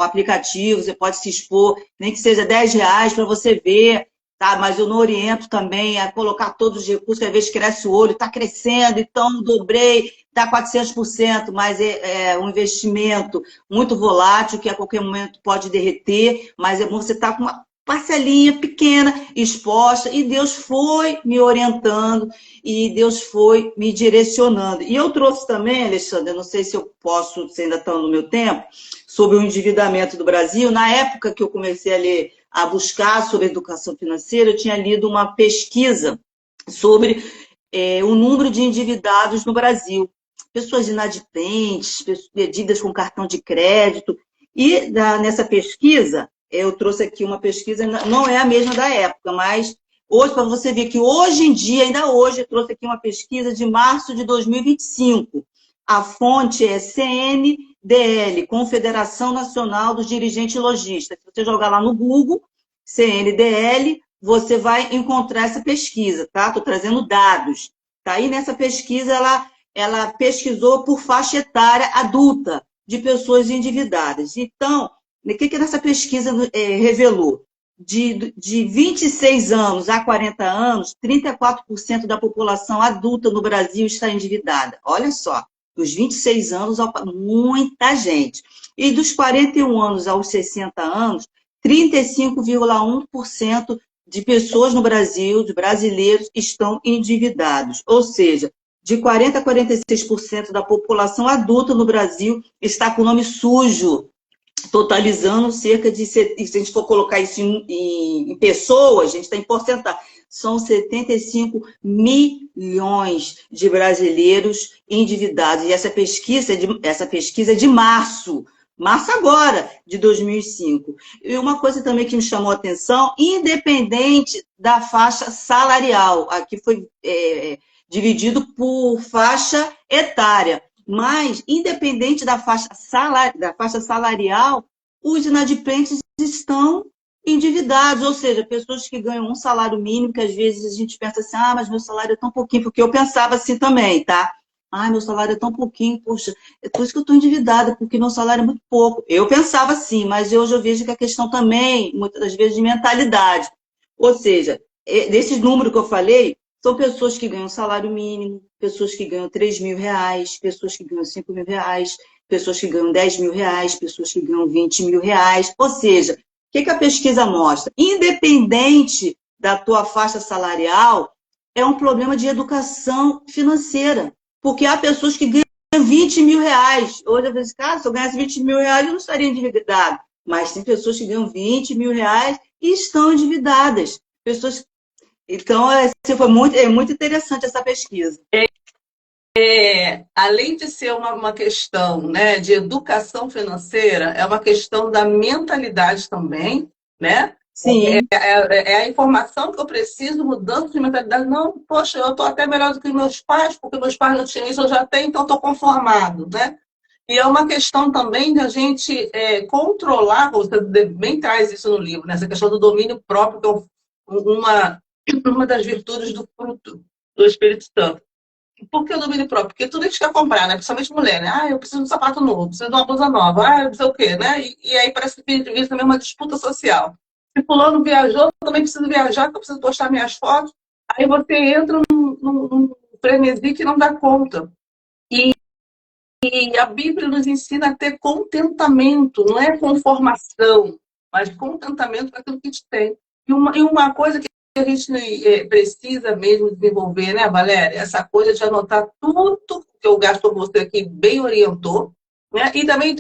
S2: aplicativo, você pode se expor, nem que seja R$ 10 para você ver, tá? Mas eu não oriento também a colocar todos os recursos, que às vezes cresce o olho, está crescendo, então dobrei, dá 400%, mas é um investimento muito volátil, que a qualquer momento pode derreter, mas é bom você estar com uma parcelinha pequena, exposta, e Deus foi me orientando, e Deus foi me direcionando. E eu trouxe também, Alexandre, eu não sei se eu posso, se ainda está no meu tempo, sobre o endividamento do Brasil. Na época que eu comecei a ler, a buscar sobre educação financeira, eu tinha lido uma pesquisa sobre o número de endividados no Brasil. Pessoas inadimplentes, dívidas com cartão de crédito. E nessa pesquisa, eu trouxe aqui uma pesquisa, não é a mesma da época, mas hoje, para você ver que hoje em dia, ainda hoje, eu trouxe aqui uma pesquisa de março de 2025. A fonte é CNDL, Confederação Nacional dos Dirigentes Lojistas. Se você jogar lá no Google, CNDL, você vai encontrar essa pesquisa, tá? Estou trazendo dados. Tá? Aí nessa pesquisa, ela pesquisou por faixa etária adulta de pessoas endividadas. Então, o que nessa pesquisa revelou? De 26 anos a 40 anos, 34% da população adulta no Brasil está endividada. Olha só, dos 26 anos, muita gente. E dos 41 anos aos 60 anos, 35,1% de pessoas no Brasil, de brasileiros, estão endividados. Ou seja, de 40% a 46% da população adulta no Brasil está com o nome sujo, totalizando cerca de, se a gente for colocar isso em pessoas, a gente está em porcentagem, são 75 milhões de brasileiros endividados. E essa pesquisa é de março agora, de 2005. E uma coisa também que me chamou a atenção, independente da faixa salarial, aqui foi dividido por faixa etária, mas independente da faixa salarial, os inadimplentes estão endividados, ou seja, pessoas que ganham um salário mínimo, que às vezes a gente pensa assim, mas meu salário é tão pouquinho, porque eu pensava assim também, tá? Meu salário é tão pouquinho, poxa, é por isso que eu estou endividada, porque meu salário é muito pouco. Eu pensava assim, mas hoje eu vejo que a questão também, muitas das vezes, de mentalidade. Ou seja, desses números que eu falei, são pessoas que ganham salário mínimo, pessoas que ganham 3 mil reais, pessoas que ganham 5 mil reais, pessoas que ganham 10 mil reais, pessoas que ganham 20 mil reais. Ou seja, o que a pesquisa mostra? Independente da tua faixa salarial, é um problema de educação financeira. Porque há pessoas que ganham 20 mil reais. Hoje eu penso, cara, se eu ganhasse 20 mil reais, eu não estaria endividado. Mas tem pessoas que ganham 20 mil reais e estão endividadas. Então, é muito interessante essa pesquisa.
S1: Além de ser uma questão, né, de educação financeira, é uma questão da mentalidade também, né?
S2: Sim.
S1: É a informação que eu preciso, mudança de mentalidade. Não, poxa, eu estou até melhor do que meus pais, porque meus pais não tinham isso, eu já tenho, então estou conformado, né? E é uma questão também de a gente controlar, você bem traz isso no livro, né? Essa questão do domínio próprio, que é uma das virtudes do fruto do Espírito Santo. Por que o domínio próprio? Porque tudo a gente quer comprar, né? Principalmente mulher, né? Eu preciso de um sapato novo, preciso de uma blusa nova, não sei o quê, né? E aí parece que vira também uma disputa social. Se fulano viajou, eu também preciso viajar, porque eu preciso postar minhas fotos. Aí você entra num frenesi que não dá conta. E a Bíblia nos ensina a ter contentamento, não é conformação, mas contentamento com aquilo que a gente tem. E uma coisa que a gente precisa mesmo desenvolver, né, Valéria? Essa coisa de anotar tudo que o Gaston você aqui bem orientou, né? E também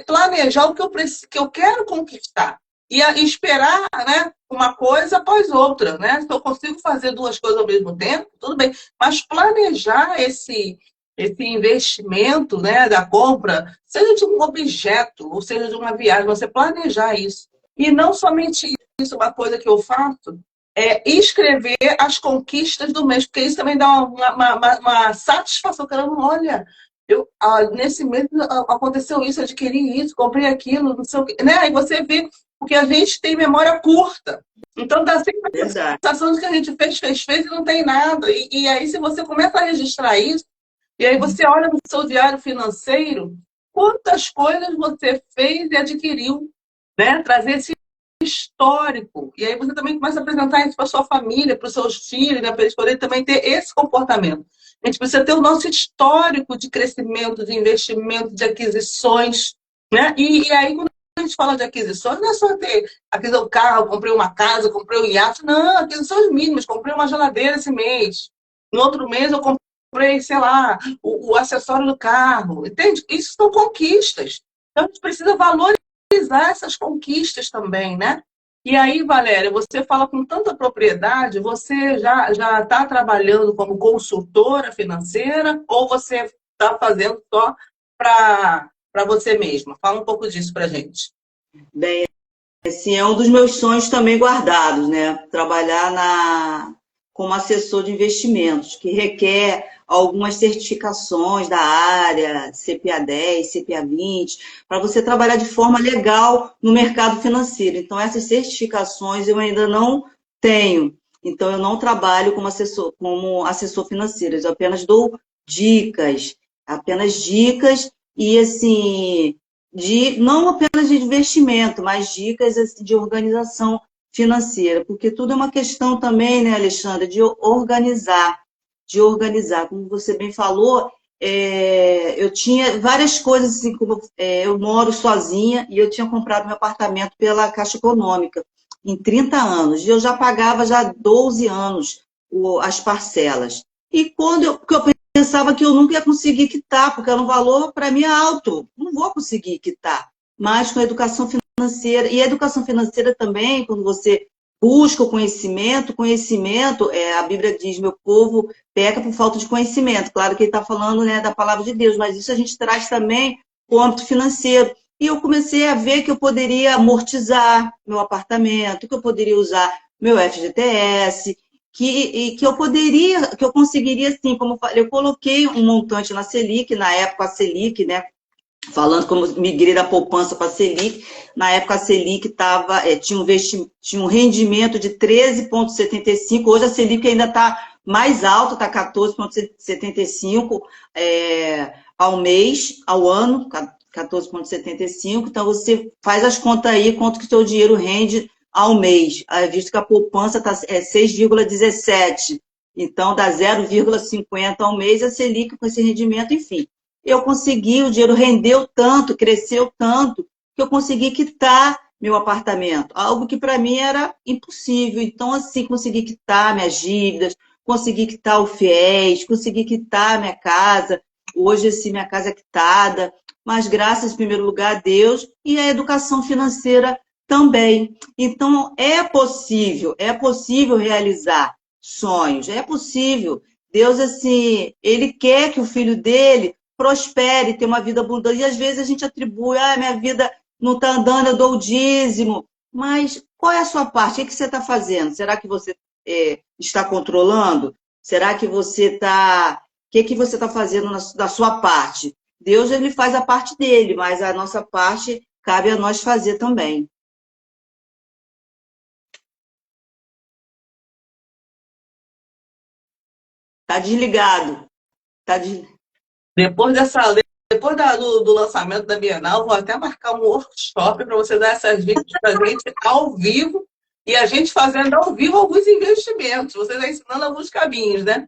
S1: planejar o que eu quero conquistar. E esperar, né, uma coisa após outra, né? Se eu consigo fazer duas coisas ao mesmo tempo, tudo bem. Mas planejar esse investimento, né, da compra, seja de um objeto, ou seja de uma viagem, você planejar isso. E não somente isso, uma coisa que eu faço é escrever as conquistas do mês, porque isso também dá uma satisfação. Caramba, olha, nesse mês aconteceu isso, adquiri isso, comprei aquilo, não sei o quê. Né? Aí você vê, porque a gente tem memória curta. Então dá sempre a sensação de que a gente fez e não tem nada. E aí, se você começa a registrar isso, e aí você olha no seu diário financeiro, quantas coisas você fez e adquiriu, né? Trazer esse histórico. E aí você também começa a apresentar isso para sua família, para os seus filhos, né? Para eles poderem também ter esse comportamento. A gente precisa ter o nosso histórico de crescimento, de investimento, de aquisições, né? E aí, quando a gente fala de aquisições, não é só ter aquisição do carro, comprei uma casa, comprei um iate. Não, aquisições mínimas. Comprei uma geladeira esse mês. No outro mês eu comprei, sei lá, o acessório do carro. Entende? Isso são conquistas. Então, a gente precisa valorizar essas conquistas também, né? E aí, Valéria, você fala com tanta propriedade, você já está trabalhando como consultora financeira ou você está fazendo só para você mesma? Fala um pouco disso para a gente.
S2: Bem, assim, é um dos meus sonhos também guardados, né? Trabalhar como assessor de investimentos, que requer algumas certificações da área, CPA 10, CPA 20, para você trabalhar de forma legal no mercado financeiro. Então, essas certificações eu ainda não tenho. Então, eu não trabalho como assessor financeiro, eu apenas dou dicas e, assim, não apenas de investimento, mas dicas assim, de organização financeira, porque tudo é uma questão também, né, Alexandra, de organizar. Como você bem falou, eu tinha várias coisas, assim, como eu moro sozinha e eu tinha comprado meu apartamento pela Caixa Econômica em 30 anos, e eu já pagava já 12 anos as parcelas. E porque eu pensava que eu nunca ia conseguir quitar, porque era um valor, para mim, alto. Não vou conseguir quitar. Mas com a educação financeira, e a educação financeira também, quando você busca o conhecimento, a Bíblia diz, meu povo peca por falta de conhecimento. Claro que ele está falando, né, da palavra de Deus, mas isso a gente traz também para o âmbito financeiro. E eu comecei a ver que eu poderia amortizar meu apartamento, que eu poderia usar meu FGTS, que eu conseguiria, sim, como eu falei, eu coloquei um montante na Selic, na época a Selic, né, falando como migrei da poupança para a Selic, na época a Selic tinha um rendimento de 13,75, hoje a Selic ainda está mais alta, está 14,75 ao mês, ao ano, 14,75, então você faz as contas aí, quanto que o seu dinheiro rende ao mês, visto que a poupança está 6,17, então dá 0,50 ao mês, a Selic com esse rendimento, enfim. Eu consegui, o dinheiro rendeu tanto, cresceu tanto, que eu consegui quitar meu apartamento, algo que para mim era impossível. Então, assim, consegui quitar minhas dívidas, consegui quitar o FIES, consegui quitar minha casa. Hoje, assim, minha casa é quitada, mas graças, em primeiro lugar, a Deus e a educação financeira também. Então, é possível realizar sonhos, é possível. Deus, assim, Ele quer que o filho dele prospere, tenha uma vida abundante. E às vezes a gente atribui, minha vida não está andando, eu dou o dízimo. Mas qual é a sua parte? O que você está fazendo? Será que você está controlando? Será que você está... O que você está fazendo da sua parte? Deus, ele faz a parte dele, mas a nossa parte cabe a nós fazer também. Está desligado. Tá des...
S1: Depois do lançamento da Bienal, vou até marcar um workshop para você dar essas dicas para a gente ao vivo e a gente fazendo ao vivo alguns investimentos, você está ensinando alguns caminhos, né?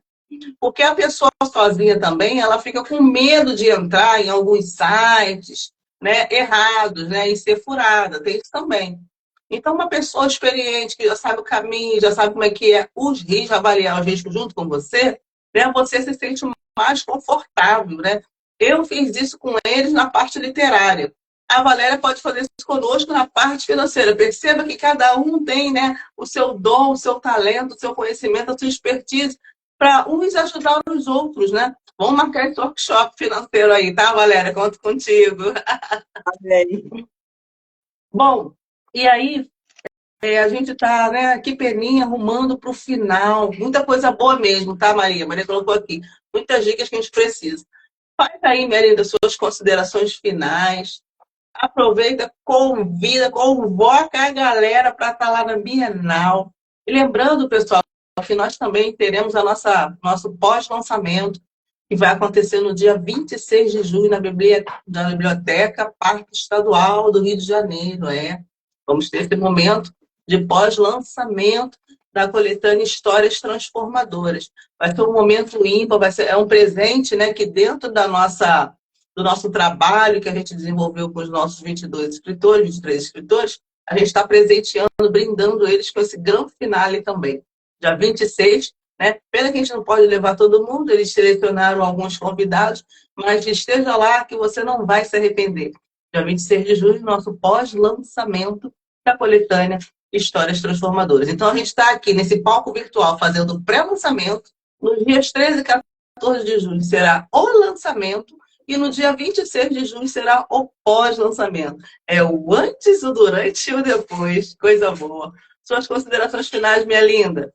S1: Porque a pessoa sozinha também, ela fica com medo de entrar em alguns sites, né, errados, né, e ser furada, tem isso também. Então, uma pessoa experiente, que já sabe o caminho, já sabe como é que é os riscos, avaliar os riscos junto com você, né, você se sente mais confortável, né? Eu fiz isso com eles na parte literária. A Valéria pode fazer isso conosco na parte financeira. Perceba que cada um tem, né, o seu dom, o seu talento, o seu conhecimento, a sua expertise, para uns ajudar os outros, né? Vamos marcar esse workshop financeiro aí, tá, Valéria? Conto contigo.
S2: Amém.
S1: Bom, e aí a gente está, né, aqui peninha, arrumando para o final. Muita coisa boa mesmo, tá, Maria? Maria colocou aqui. Muitas dicas que a gente precisa. Faz aí, minha linda, suas considerações finais. Aproveita, convida, convoca a galera para estar lá na Bienal. E lembrando, pessoal, que nós também teremos nosso pós-lançamento, que vai acontecer no dia 26 de julho na Biblioteca Parque Estadual do Rio de Janeiro. Vamos ter esse momento de pós-lançamento da coletânea Histórias Transformadoras. Vai ser um momento ímpar, é um presente, né, que dentro do nosso trabalho que a gente desenvolveu com os nossos 22 escritores, 23 escritores, a gente está presenteando, brindando eles com esse grande finale também. Dia 26, né? Pena que a gente não pode levar todo mundo, eles selecionaram alguns convidados, mas esteja lá que você não vai se arrepender. Dia 26 de julho, nosso pós-lançamento da coletânea Histórias Transformadoras. Então, a gente está aqui nesse palco virtual fazendo o pré-lançamento. Nos dias 13 e 14 de julho será o lançamento e no dia 26 de junho será o pós-lançamento. É o antes, o durante e o depois. Coisa boa. Suas considerações finais, minha linda?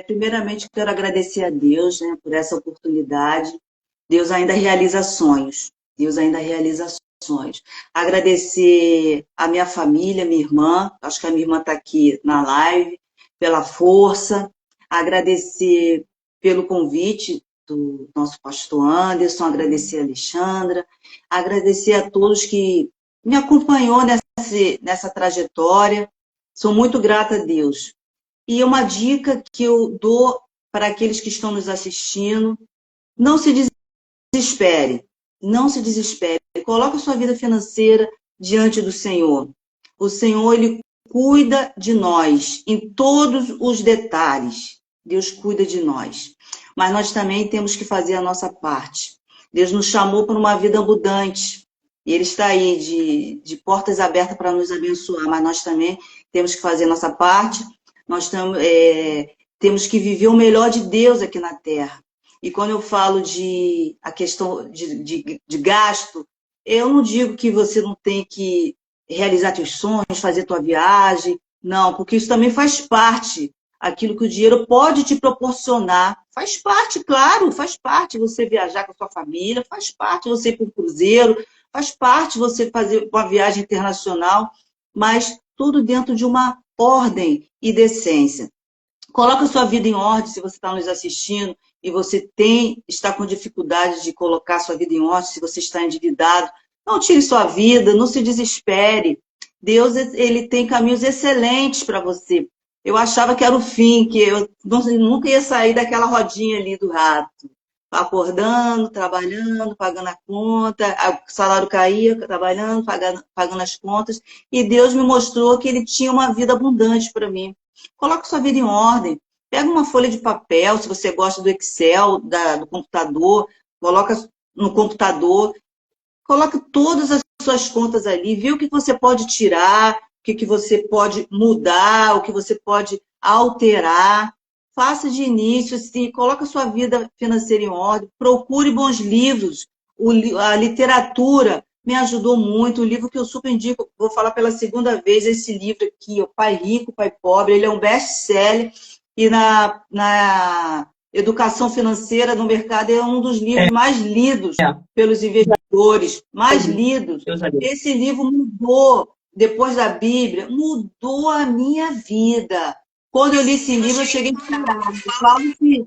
S2: Primeiramente, quero agradecer a Deus, né, por essa oportunidade. Deus ainda realiza sonhos. Deus ainda realiza sonhos. Agradecer a minha família, minha irmã. Acho que a minha irmã está aqui na live, pela força. Agradecer pelo convite do nosso pastor Anderson. Agradecer a Alexandra. Agradecer a todos que me acompanhou nessa trajetória. Sou muito grata a Deus. E uma dica que eu dou para aqueles que estão nos assistindo: não se desespere, não se desespere. Coloque a sua vida financeira diante do Senhor. O Senhor, Ele cuida de nós em todos os detalhes. Deus cuida de nós. Mas nós também temos que fazer a nossa parte. Deus nos chamou para uma vida abundante. E Ele está aí de portas abertas para nos abençoar, mas nós também temos que fazer a nossa parte, nós temos que viver o melhor de Deus aqui na Terra. E quando eu falo a questão de gasto, eu não digo que você não tem que realizar teus sonhos, fazer tua viagem, não, porque isso também faz parte. Aquilo que o dinheiro pode te proporcionar. Faz parte, claro, faz parte você viajar com a sua família, faz parte você ir para um cruzeiro, faz parte você fazer uma viagem internacional, mas tudo dentro de uma ordem e decência. Coloca a sua vida em ordem se você está nos assistindo e você está com dificuldade de colocar a sua vida em ordem, se você está endividado. Não tire sua vida, não se desespere. Deus, ele tem caminhos excelentes para você. Eu achava que era o fim, que eu nunca ia sair daquela rodinha ali do rato. Acordando, trabalhando, pagando a conta, o salário caía, trabalhando, pagando as contas. E Deus me mostrou que ele tinha uma vida abundante para mim. Coloque sua vida em ordem. Pega uma folha de papel, se você gosta do Excel, do computador, coloca no computador, coloca todas as suas contas ali, vê o que você pode tirar, o que você pode mudar, o que você pode alterar. Faça de início, assim, coloque a sua vida financeira em ordem, procure bons livros. A literatura me ajudou muito, o livro que eu super indico, vou falar pela segunda vez, esse livro aqui, O Pai Rico, Pai Pobre, ele é um best-seller, e na educação financeira no mercado é um dos livros mais lidos pelos investidores, mais lidos. Esse livro mudou, depois da Bíblia, mudou a minha vida. Quando eu li esse livro, eu cheguei a chorar. Eu falo que,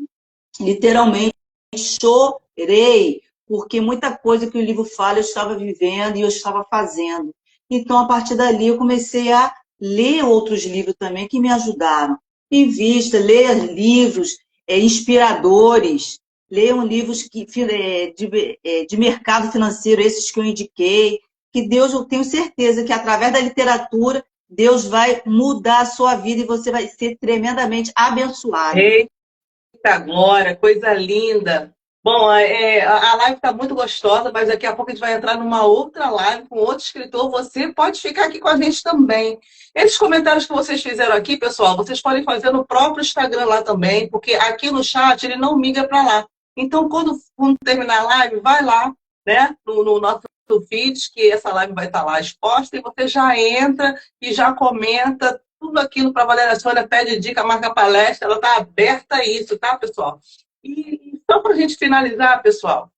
S2: literalmente, chorei, porque muita coisa que o livro fala eu estava vivendo e eu estava fazendo. Então, a partir dali, eu comecei a ler outros livros também que me ajudaram. Invista, leia livros inspiradores, leiam livros de mercado financeiro, esses que eu indiquei, que Deus, eu tenho certeza que através da literatura, Deus vai mudar a sua vida e você vai ser tremendamente abençoado.
S1: Eita glória, coisa linda. Bom, a live está muito gostosa, mas daqui a pouco a gente vai entrar numa outra live com outro escritor. Você pode ficar aqui com a gente também. Esses comentários que vocês fizeram aqui, pessoal, vocês podem fazer no próprio Instagram lá também, porque aqui no chat ele não migra para lá. Então, quando terminar a live, vai lá, né, no nosso feed, que essa live vai estar lá exposta, e você já entra e já comenta tudo aquilo para a Valéria Sônia, pede dica, marca palestra, ela está aberta a isso, tá, pessoal? E só para a gente finalizar, pessoal,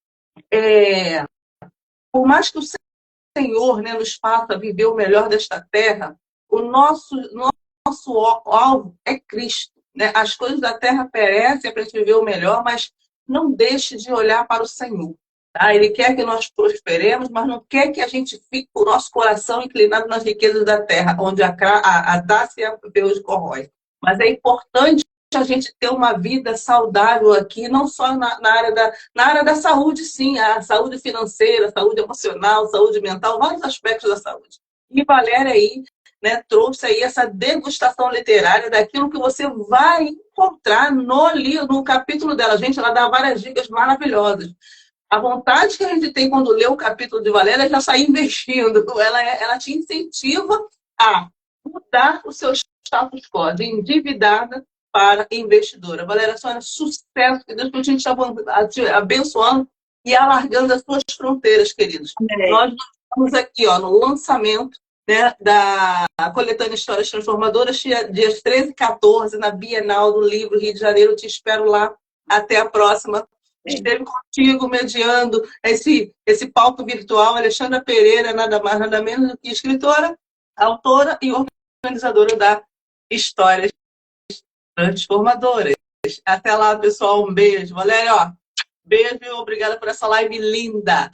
S1: por mais que o Senhor, né, nos faça viver o melhor desta terra, o nosso alvo é Cristo. Né? As coisas da terra perecem para a gente viver o melhor, mas não deixe de olhar para o Senhor. Tá? Ele quer que nós prosperemos, mas não quer que a gente fique com o nosso coração inclinado nas riquezas da terra, onde a taça e a ferrugem corrói. Mas é importante a gente ter uma vida saudável aqui, não só na área da saúde, sim, a saúde financeira, saúde emocional, saúde mental, vários aspectos da saúde. E Valéria aí, né, trouxe aí essa degustação literária daquilo que você vai encontrar no capítulo dela. Gente, ela dá várias dicas maravilhosas. A vontade que a gente tem quando lê o capítulo de Valéria é já sair investindo. Ela te incentiva a mudar o seu status quo de endividada para investidora. Valéria Sônia, sucesso, que Deus continue te abençoando e alargando as suas fronteiras, queridos. Nós estamos aqui no lançamento, né, da coletânea Histórias Transformadoras, dias 13 e 14, na Bienal do Livro Rio de Janeiro. Eu te espero lá. Até a próxima. Esteve contigo, mediando esse palco virtual, Alexandra Pereira, nada mais, nada menos do que escritora, autora e organizadora da Histórias Transformadoras. Até lá, pessoal. Um beijo. Valéria, beijo e obrigada por essa live linda.